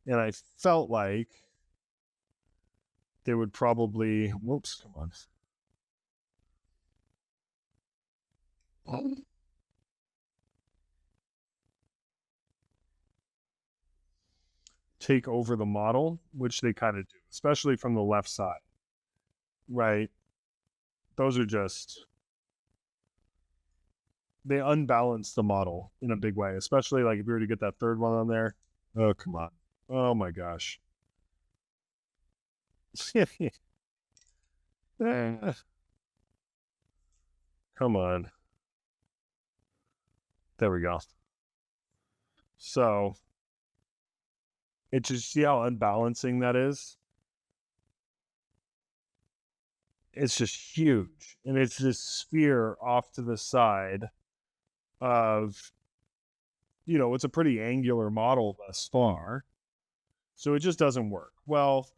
And I felt like they would probably, whoops, come on. Take over the model, which they kind of do, especially from the left side, right? Those are just, they unbalance the model in a big way, especially like if you were to get that third one on there. Oh, come on. Oh my gosh. Come on. There we go. So, it's just, see how unbalancing that is? It's just huge. And it's this sphere off to the side of, you know, it's a pretty angular model thus far. So it just doesn't work. Well,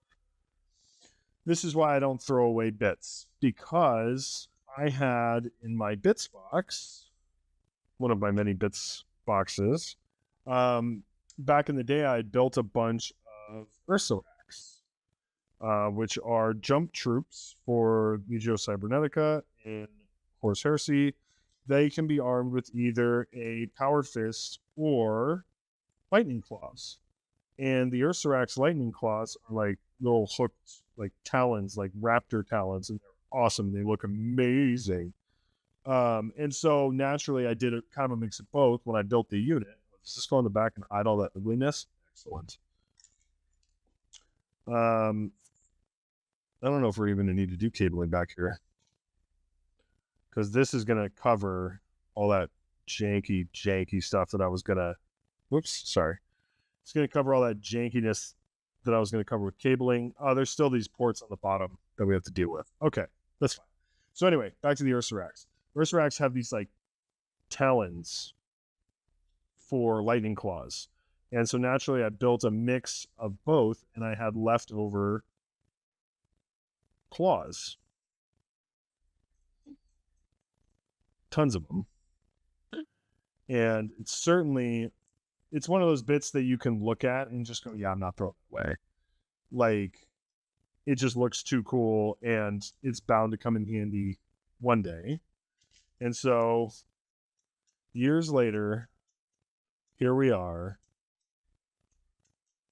this is why I don't throw away bits, because I had in my bits box, one of my many bits boxes, back in the day, I built a bunch of Ursulax, which are jump troops for Legio Cybernetica and Horus Heresy. They can be armed with either a Power Fist or Lightning Claws. And the Ursulax Lightning Claws are like little hooked, like talons, like raptor talons, and they're awesome. They look amazing. And so naturally, I did a kind of a mix of both when I built the unit. Let's just go in the back and hide all that ugliness. Excellent. I don't know if we're even going to need to do cabling back here, because this is going to cover all that janky stuff that I was going to, whoops, sorry. It's going to cover all that jankiness that I was going to cover with cabling. There's still these ports on the bottom that we have to deal with. Okay, that's fine. So anyway, back to the Ursulax. Ursulax have these like talons for lightning claws. And so naturally I built a mix of both, and I had leftover claws. Tons of them. And it's one of those bits that you can look at and just go, yeah, I'm not throwing it away. Like, it just looks too cool, and it's bound to come in handy one day. And so, years later, here we are.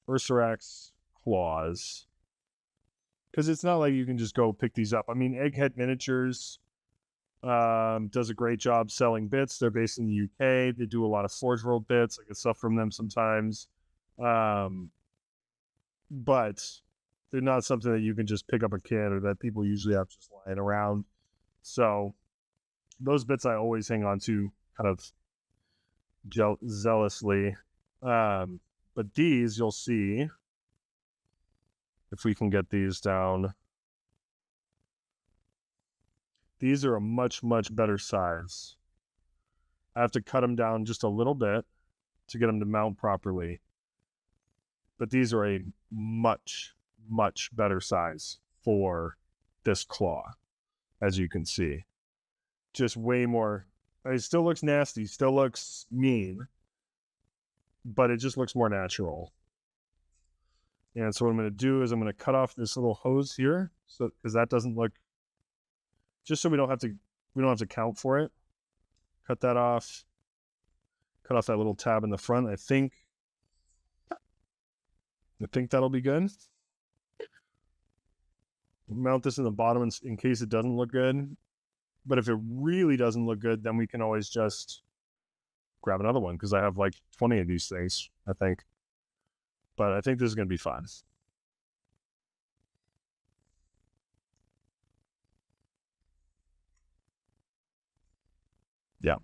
Ursarak's claws. Because it's not like you can just go pick these up. I mean, Egghead Miniatures does a great job selling bits. They're based in the UK. They do a lot of Forge World bits. I get stuff from them sometimes. But they're not something that you can just pick up a kit or that people usually have just lying around. So those bits I always hang on to kind of zealously. But these, you'll see, if we can get these down, these are a much, much better size. I have to cut them down just a little bit to get them to mount properly. But these are a much, much better size for this claw, as you can see. Just way more. It still looks nasty, still looks mean, but it just looks more natural. And so what I'm going to do is I'm going to cut off this little hose here, so because that doesn't look, just so we don't have to count for it. Cut that off. Cut off that little tab in the front. I think that'll be good. Mount this in the bottom in case it doesn't look good. But if it really doesn't look good, then we can always just grab another one, because I have like 20 of these things, I think. But I think this is going to be fun. Yeah.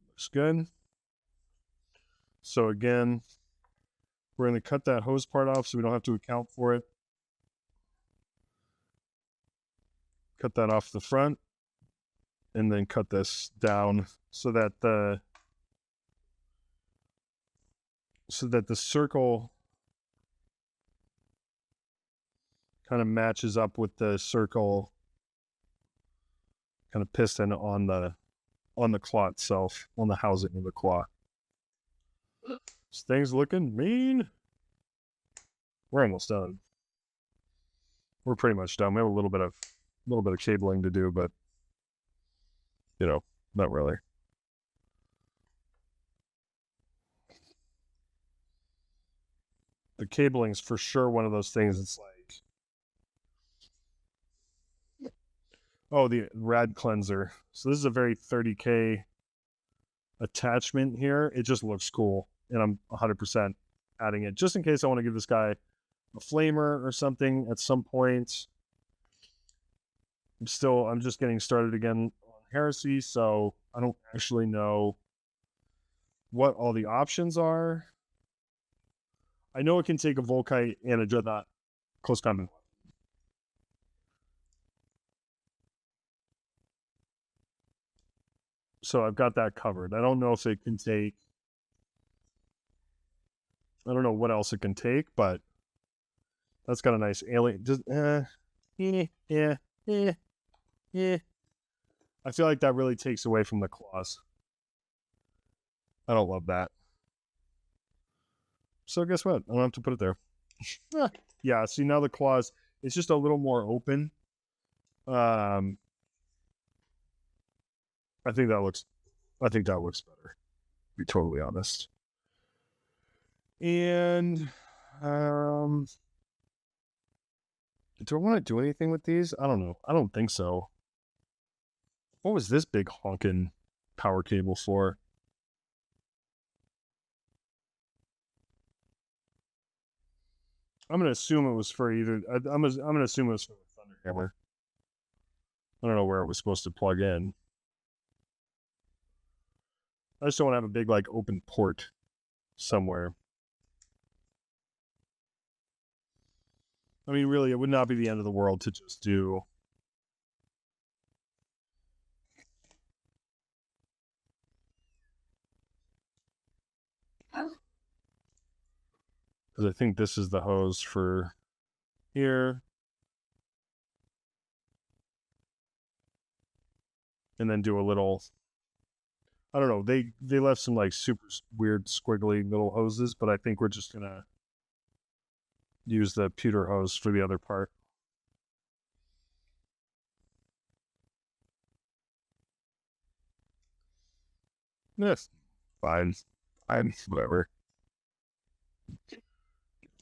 Looks good. So again, we're going to cut that hose part off so we don't have to account for it. Cut that off the front. And then cut this down so that the circle kind of matches up with the circle kind of piston on the claw itself, on the housing of the claw. This thing's looking mean. We're almost done. We're pretty much done. We have a little bit of cabling to do, but not really. The cabling's for sure one of those things. It's like, oh, the rad cleanser. So this is a very 30K attachment here. It just looks cool, and I'm 100% adding it just in case I want to give this guy a flamer or something at some point. I'm just getting started again on Heresy, so I don't actually know what all the options are. I know it can take a Volkite and a Dreadnought close combat. So I've got that covered. I don't know if it can take, I don't know what else it can take, but that's got a nice alien. Yeah. I feel like that really takes away from the claws. I don't love that. So guess what? I don't have to put it there. Yeah, see, now the claws, it's just a little more open. I think that looks better, to be totally honest. And do I want to do anything with these? I don't know. I don't think so. What was this big honking power cable for? I'm gonna assume it was for either. I'm gonna assume it was for the Thunderhammer. I don't know where it was supposed to plug in. I just don't want to have a big like open port somewhere. I mean, really, it would not be the end of the world to just do. Because I think this is the hose for here. And then do a little I don't know. They left some like super weird squiggly little hoses, but I think we're just gonna use the pewter hose for the other part. Yes, fine, whatever.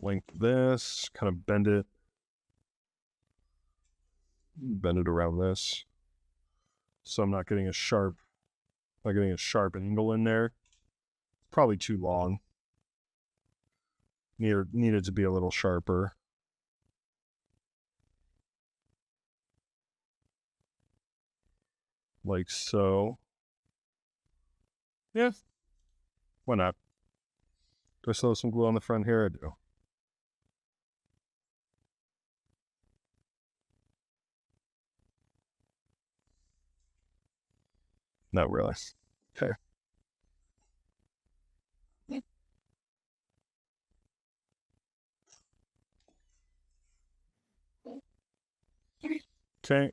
Link this, kind of bend it around this, so I'm not getting a sharp angle in there. Probably too long. Needed to be a little sharper. Like so. Yeah. Why not? Do I still have some glue on the front here? I do. Not really. Okay. Okay.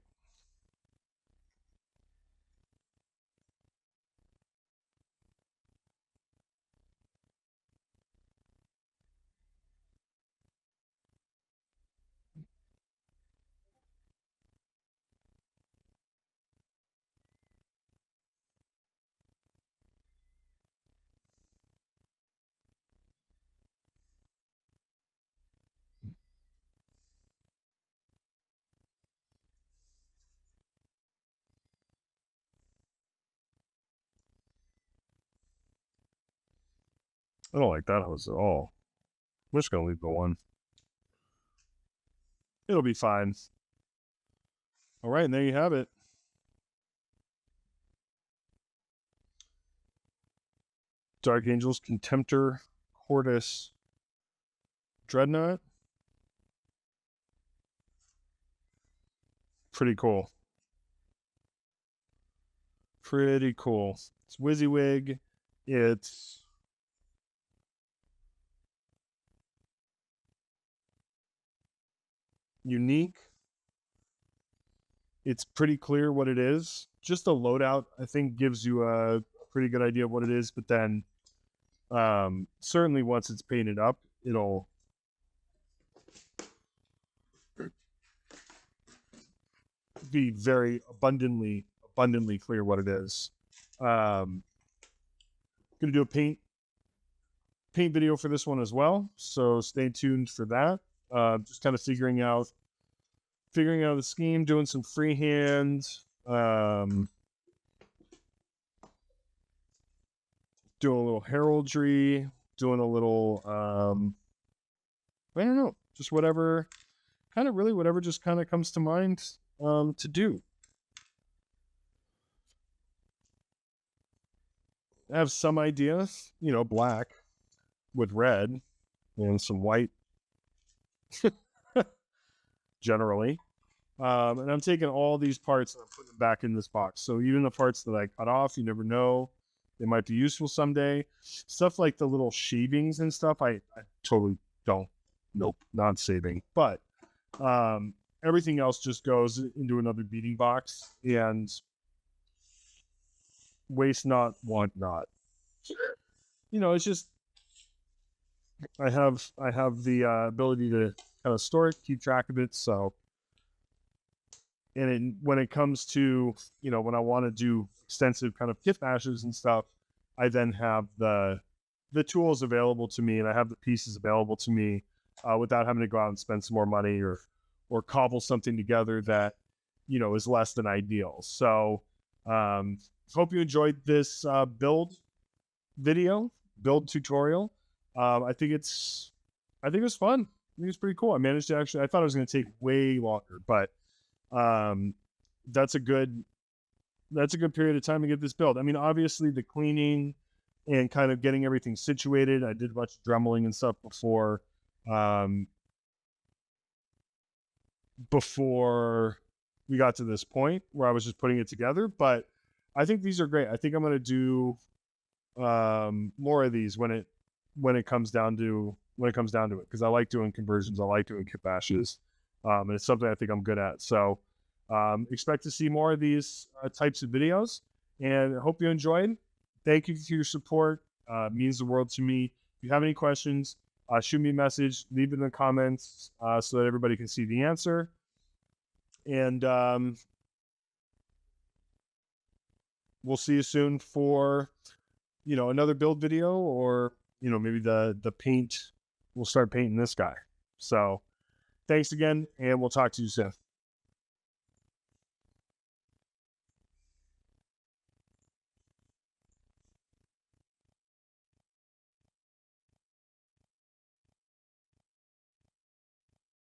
I don't like that hose at all. I'm just gonna leave the one. It'll be fine. All right, and there you have it. Dark Angels Contemptor Cortus Dreadnought. Pretty cool. Pretty cool. It's WYSIWYG. It's unique. It's pretty clear what it is. Just the loadout, I think, gives you a pretty good idea of what it is, but then certainly once it's painted up, it'll be very abundantly clear what it is. Gonna do a paint video for this one as well, so stay tuned for that. Just kind of figuring out the scheme, doing some freehand, doing a little heraldry, doing a little I don't know, just whatever just kind of comes to mind to do. I have some ideas, black with red and some white generally. And I'm taking all these parts and I'm putting them back in this box. So even the parts that I cut off, you never know, they might be useful someday. Stuff like the little shavings and stuff, I totally don't. Nope, not saving. But everything else just goes into another beating box, and waste not, want not. It's just I have the ability to kind of store it, keep track of it. So, and when it comes to when I want to do extensive kind of kit bashes and stuff, I then have the tools available to me, and I have the pieces available to me without having to go out and spend some more money or cobble something together that is less than ideal. So hope you enjoyed this build tutorial. I think it was fun. I think it's pretty cool. I managed to I thought it was going to take way longer, but that's a good period of time to get this build. I mean, obviously the cleaning and kind of getting everything situated, I did a bunch of dremeling and stuff before we got to this point where I was just putting it together. But I think these are great. I think I'm going to do more of these when it comes down to it, because I like doing conversions. I like doing kitbashes, and it's something I think I'm good at. So expect to see more of these types of videos, and I hope you enjoyed. thank you for your support. It means the world to me. If you have any questions, shoot me a message, leave it in the comments so that everybody can see the answer. And we'll see you soon for, another build video, or, maybe the paint. We'll start painting this guy. So thanks again, and we'll talk to you soon.